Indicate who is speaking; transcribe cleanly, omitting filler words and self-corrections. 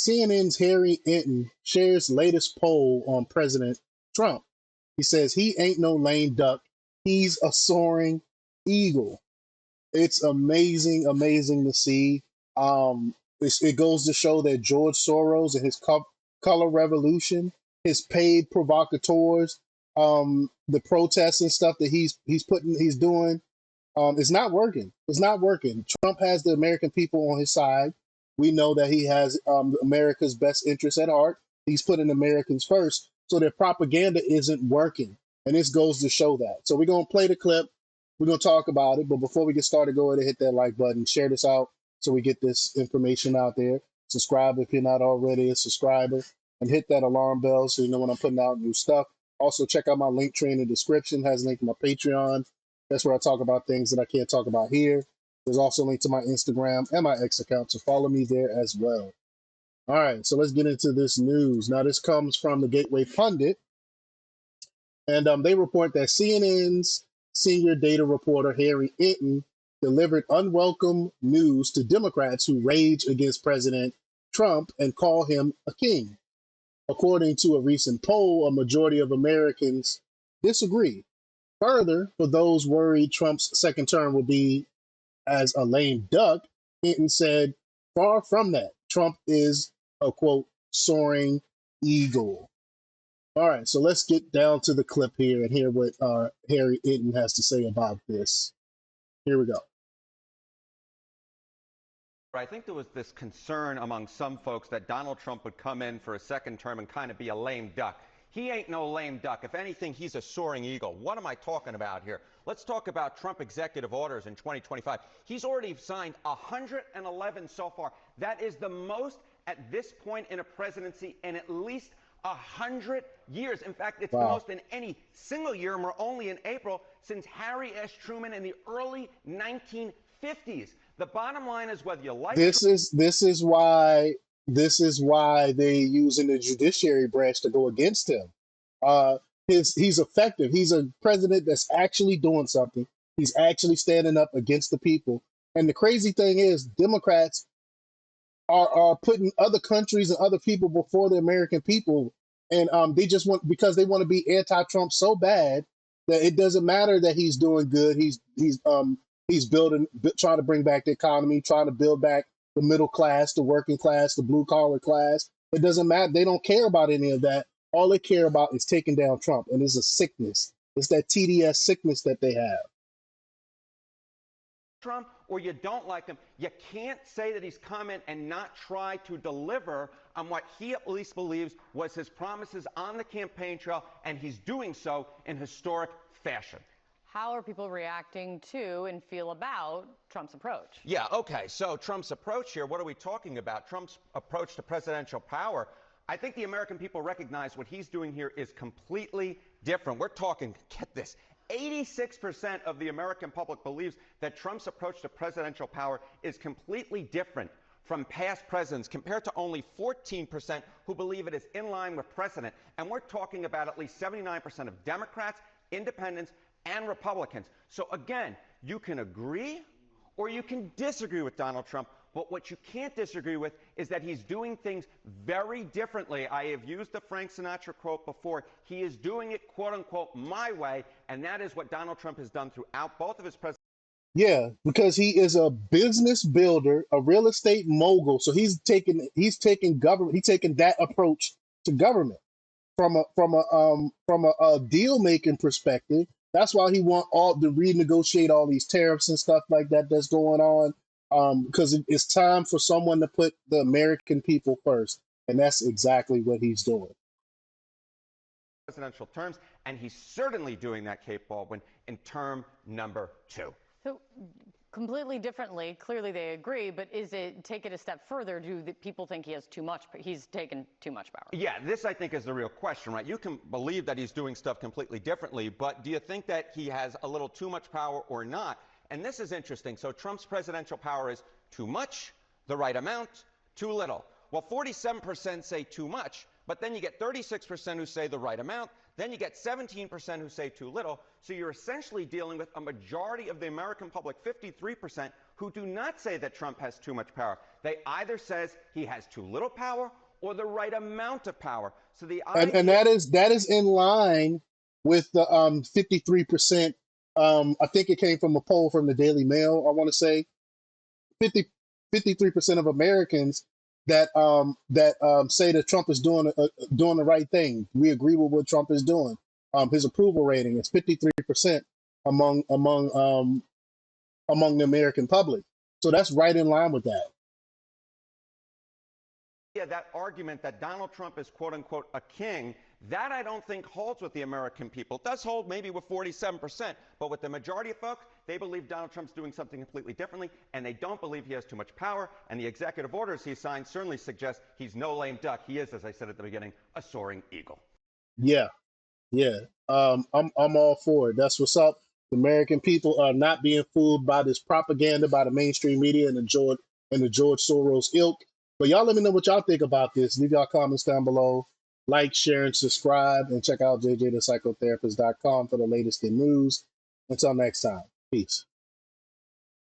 Speaker 1: CNN's Harry Enten shares latest poll on President Trump. He says he ain't no lame duck. He's a soaring eagle. It's amazing, amazing to see. It goes to show that George Soros and his color revolution, his paid provocateurs, the protests and stuff that he's doing, it's not working. It's not working. Trump has the American people on his side. We know that he has America's best interests at heart. He's putting Americans first. So their propaganda isn't working. And this goes to show that. So we're going to play the clip. We're going to talk about it. But before we get started, go ahead and hit that like button. Share this out so we get this information out there. Subscribe if you're not already a subscriber. And hit that alarm bell so you know when I'm putting out new stuff. Also, check out my link tree in the description. It has a link to my Patreon. That's where I talk about things that I can't talk about here. There's also a link to my Instagram and my X account, so follow me there as well. All right, so let's get into this news. Now, this comes from the Gateway Pundit, and they report that CNN's senior data reporter, Harry Enten, delivered unwelcome news to Democrats who rage against President Trump and call him a king. According to a recent poll, a majority of Americans disagree. Further, for those worried Trump's second term will be as a lame duck, Enten said, far from that. Trump is a, quote, soaring eagle. All right, so let's get down to the clip here and hear what Harry Enten has to say about this. Here we go.
Speaker 2: I think there was this concern among some folks that Donald Trump would come in for a second term and kind of be a lame duck. He ain't no lame duck. If anything, he's a soaring eagle. What am I talking about here? Let's talk about Trump executive orders in 2025. He's already signed 111 so far. That is the most at this point in a presidency in at least 100 years. In fact, it's the most in any single year, and we're only in April, since Harry S. Truman in the early 1950s. The bottom line is whether you like
Speaker 1: this is why they're using the judiciary branch to go against him. He's effective. He's a president that's actually doing something. He's actually standing up against the people. And the crazy thing is, Democrats are putting other countries and other people before the American people, and they just want, because they want to be anti-Trump so bad that it doesn't matter that he's doing good. He's building, trying to bring back the economy, trying to build back the middle class, the working class, the blue collar class. It doesn't matter. They don't care about any of that. All they care about is taking down Trump, and it's a sickness. It's that TDS sickness that they have.
Speaker 2: Trump or you don't like him, you can't say that he's coming and not try to deliver on what he at least believes was his promises on the campaign trail, and he's doing so in historic fashion.
Speaker 3: How are people reacting to and feel about Trump's approach?
Speaker 2: Yeah, okay, so Trump's approach here, what are we talking about? Trump's approach to presidential power. I think the American people recognize what he's doing here is completely different. We're talking, get this, 86% of the American public believes that Trump's approach to presidential power is completely different from past presidents, compared to only 14% who believe it is in line with precedent. And we're talking about at least 79% of Democrats, independents, and Republicans. So again, you can agree or you can disagree with Donald Trump, but what you can't disagree with is that he's doing things very differently. I have used the Frank Sinatra quote before. He is doing it, quote unquote, my way, and that is what Donald Trump has done throughout both of his presidencies.
Speaker 1: Yeah, because he is a business builder, a real estate mogul. So he's taking that approach to government from a deal making perspective. That's why he want all to renegotiate all these tariffs and stuff like that that's going on, because it's time for someone to put the American people first, and that's exactly what he's doing.
Speaker 2: Presidential terms, and he's certainly doing that, Kate Baldwin, in term number 2.
Speaker 3: So completely differently, clearly they agree, but is it, take it a step further, do the people think he has too much, he's taken too much power?
Speaker 2: Yeah, this I think is the real question, right? You can believe that he's doing stuff completely differently, but do you think that he has a little too much power or not? And this is interesting. So Trump's presidential power is too much, the right amount, too little. Well, 47% say too much, but then you get 36% who say the right amount, then you get 17% who say too little. So you're essentially dealing with a majority of the American public, 53%, who do not say that Trump has too much power. They either says he has too little power or the right amount of power. So the
Speaker 1: And
Speaker 2: idea
Speaker 1: that is in line with the 53%. I think it came from a poll from the Daily Mail. I want to say 53% of Americans that say that Trump is doing the right thing. We agree with what Trump is doing. His approval rating is 53% among the American public. So that's right in line with that.
Speaker 2: that argument that Donald Trump is quote unquote a king, that I don't think holds with the American people. It does hold maybe with 47%, but with the majority of folks, they believe Donald Trump's doing something completely differently, and they don't believe he has too much power, and the executive orders he signed certainly suggest he's no lame duck. He is, as I said at the beginning, a soaring eagle.
Speaker 1: Yeah, yeah. I'm all for it. That's what's up. The American people are not being fooled by this propaganda by the mainstream media and the George Soros ilk. But y'all let me know what y'all think about this. Leave y'all comments down below. Like, share, and subscribe, and check out jjthepsychotherapist.com for the latest in news. Until next time, peace.